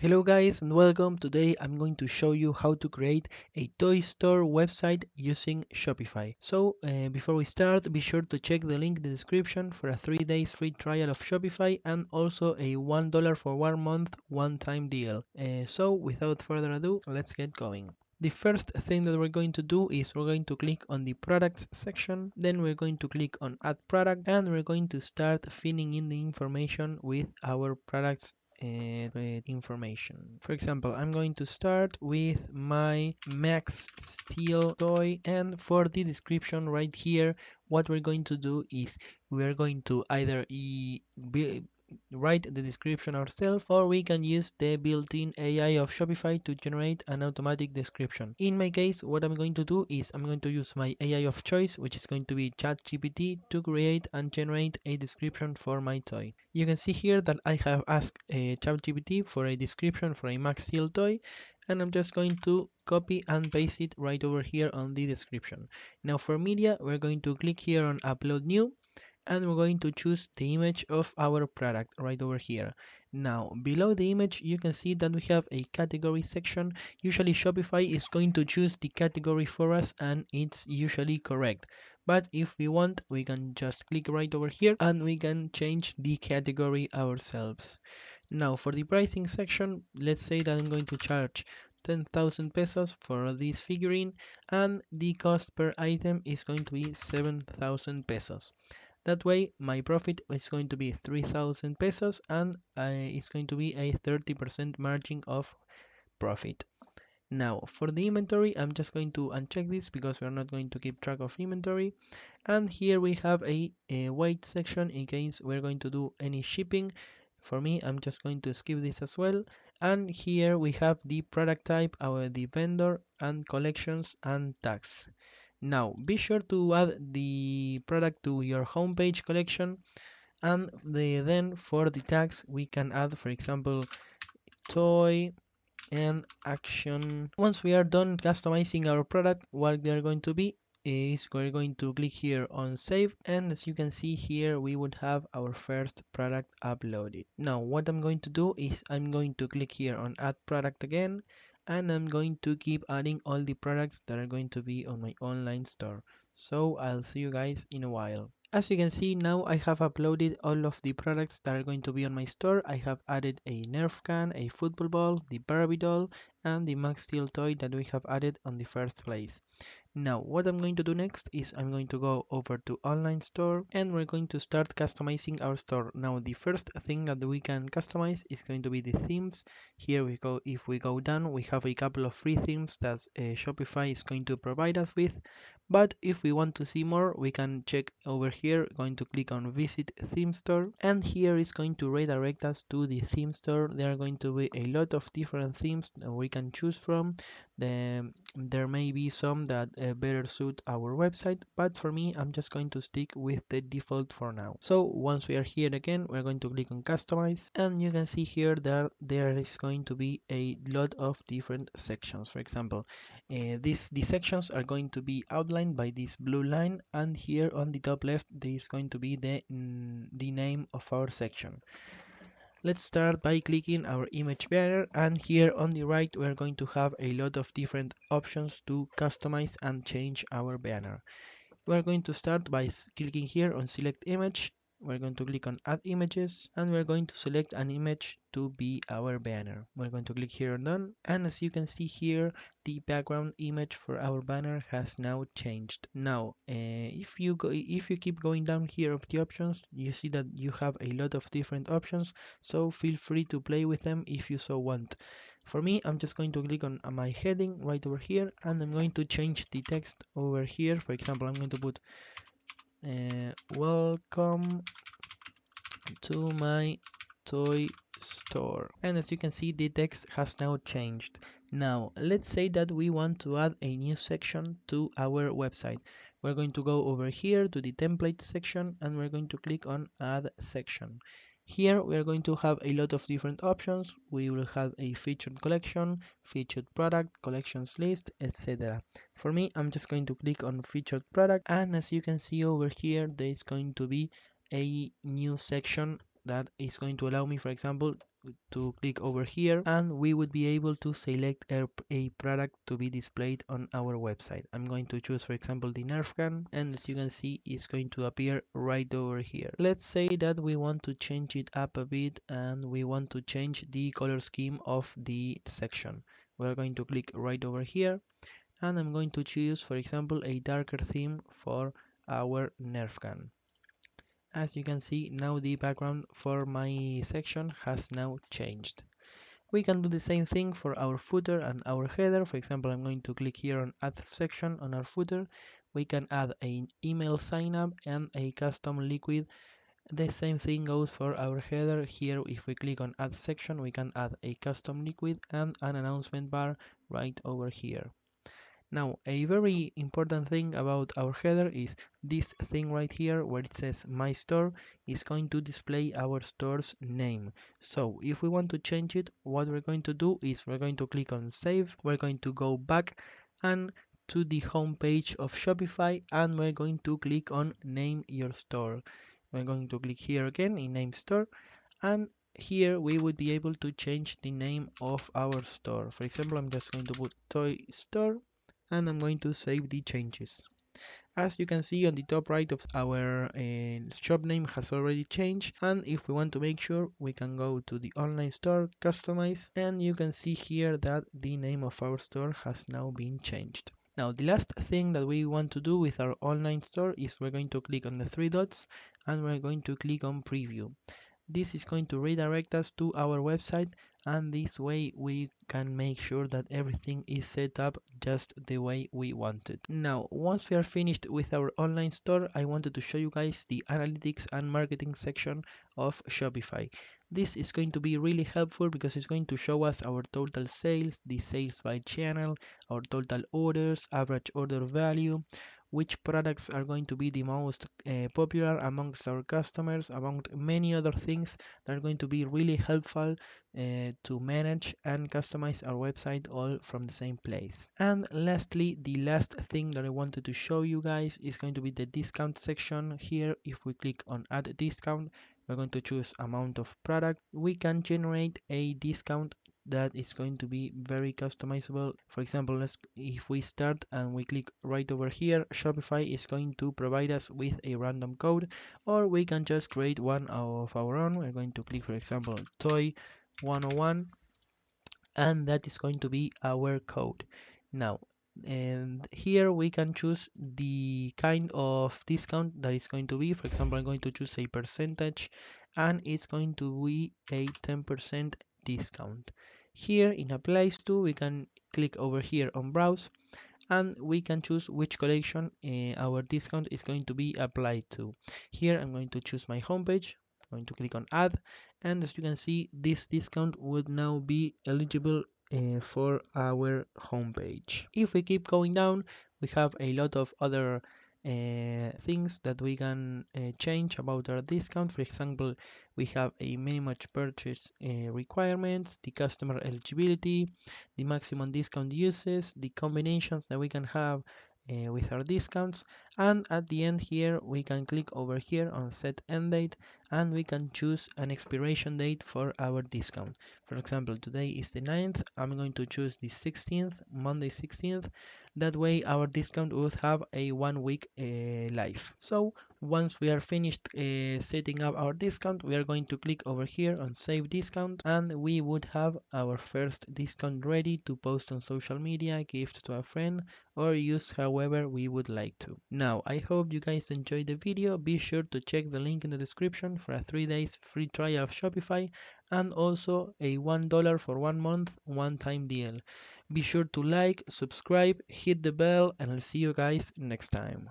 Hello guys and welcome. Today I'm going to show you how to create a toy store website using Shopify. Before we start, be sure to check the link in the description for a 3 days free trial of Shopify and also a $1 for 1 month one-time deal. Without further ado, let's get going. The first thing that we're going to do is we're going to click on the products section, then we're going to click on add product, and we're going to start filling in the information with our products information. For example, I'm going to start with my Max Steel toy, and for the description right here, what we're going to do is we're going to either write the description ourselves, or we can use the built-in AI of Shopify to generate an automatic description. In my case, what I'm going to do is I'm going to use my AI of choice, which is going to be ChatGPT, to create and generate a description for my toy. You can see here that I have asked ChatGPT for a description for a Max Steel toy, and I'm just going to copy and paste it right over here on the description. Now for media, we're going to click here on upload new, and we're going to choose the image of our product right over here. Now below the image you can see that we have a category section. Usually Shopify is going to choose the category for us and it's usually correct, but if we want we can just click right over here and we can change the category ourselves. Now for the pricing section, let's say that I'm going to charge 10,000 pesos for this figurine and the cost per item is going to be 7,000 pesos. That way my profit is going to be 3,000 pesos and it's going to be a 30% margin of profit. Now for the inventory, I'm just going to uncheck this because we're not going to keep track of inventory. And here we have a weight section in case we're going to do any shipping. For me, I'm just going to skip this as well. And here we have the product type, the vendor, and collections and tags. Now be sure to add the product to your homepage collection, and then for the tags we can add, for example, toy and action. Once we are done customizing our product, what we are going to be is we're going to click here on save, and as you can see here we would have our first product uploaded. Now what I'm going to do is I'm going to click here on add product again, and I'm going to keep adding all the products that are going to be on my online store. So I'll see you guys in a while. As you can see, now I have uploaded all of the products that are going to be on my store. I have added a Nerf gun, a football ball, the Barbie doll, and the Max Steel toy that we have added on the first place. Now what I'm going to do next is I'm going to go over to online store, and we're going to start customizing our store. Now the first thing that we can customize is going to be the themes. Here we go. If we go down, we have a couple of free themes that Shopify is going to provide us with, but if we want to see more we can check over here, going to click on visit theme store, and here is going to redirect us to the theme store. There are going to be a lot of different themes that we can choose from. There may be some that better suit our website, but for me I'm just going to stick with the default for now. So once we are here again, we're going to click on customize, and you can see here that there is going to be a lot of different sections. For example, these sections are going to be outlined by this blue line, and here on the top left there is going to be the name of our section. Let's start by clicking our image banner, and here on the right we're going to have a lot of different options to customize and change our banner. We're going to start by clicking here on select image. We're going to click on add images, and we're going to select an image to be our banner. We're going to click here on done, and as you can see here the background image for our banner has now changed. Now if you keep going down here of the options, you see that you have a lot of different options, so feel free to play with them if you so want. For me, I'm just going to click on my heading right over here, and I'm going to change the text over here. For example, I'm going to put welcome to my toy store, and as you can see the text has now changed. Now let's say that we want to add a new section to our website. We're going to go over here to the template section, and we're going to click on add section. Here we are going to have a lot of different options. We will have a featured collection, featured product, collections list, etc. For me, I'm just going to click on featured product, and as you can see over here there is going to be a new section that is going to allow me, for example, to click over here, and we would be able to select a product to be displayed on our website. I'm going to choose, for example, the Nerf gun, and as you can see, it's going to appear right over here. Let's say that we want to change it up a bit and we want to change the color scheme of the section. We're going to click right over here, and I'm going to choose, for example, a darker theme for our Nerf gun. As you can see, now the background for my section has now changed. We can do the same thing for our footer and our header. For example, I'm going to click here on add section on our footer. We can add an email sign up and a custom liquid. The same thing goes for our header. Here, if we click on add section, we can add a custom liquid and an announcement bar right over here. Now, a very important thing about our header is this thing right here where it says My Store is going to display our store's name. So if we want to change it, what we're going to do is we're going to click on Save. We're going to go back and to the home page of Shopify, and we're going to click on Name Your Store. We're going to click here again in Name Store, and here we would be able to change the name of our store. For example, I'm just going to put Toy Store, and I'm going to save the changes. As you can see on the top right of our shop name has already changed, and if we want to make sure, we can go to the online store, customize, and you can see here that the name of our store has now been changed. Now the last thing that we want to do with our online store is we're going to click on the three dots and we're going to click on preview. This is going to redirect us to our website, and this way we can make sure that everything is set up just the way we want it. Now, once we are finished with our online store, I wanted to show you guys the analytics and marketing section of Shopify. This is going to be really helpful because it's going to show us our total sales, the sales by channel, our total orders, average order value, which products are going to be the most popular amongst our customers, among many other things that are going to be really helpful to manage and customize our website all from the same place. And lastly, the last thing that I wanted to show you guys is going to be the discount section. Here, if we click on add discount, we're going to choose amount of product. We can generate a discount that is going to be very customizable. For example, if we start and we click right over here, Shopify is going to provide us with a random code, or we can just create one of our own. We're going to click, for example, toy 101, and that is going to be our code. Now, and here we can choose the kind of discount that is going to be. For example, I'm going to choose a percentage, and it's going to be a 10% discount. Here in applies to, we can click over here on browse, and we can choose which collection our discount is going to be applied to. Here I'm going to choose my homepage. I'm going to click on add, and as you can see, this discount would now be eligible for our homepage. If we keep going down, we have a lot of other things that we can change about our discount. For example, we have a minimum purchase requirements, the customer eligibility, the maximum discount uses, the combinations that we can have with our discounts, and at the end here we can click over here on set end date, and we can choose an expiration date for our discount. For example, today is the 9th. I'm going to choose the 16th, Monday 16th. That way our discount would have a 1 week life. So once we are finished setting up our discount, we are going to click over here on save discount, and we would have our first discount ready to post on social media, gift to a friend, or use however we would like to. Now, I hope you guys enjoyed the video. Be sure to check the link in the description for a 3 days free trial of Shopify, and also a $1 for 1 month one-time deal. Be sure to like, subscribe, hit the bell, and I'll see you guys next time.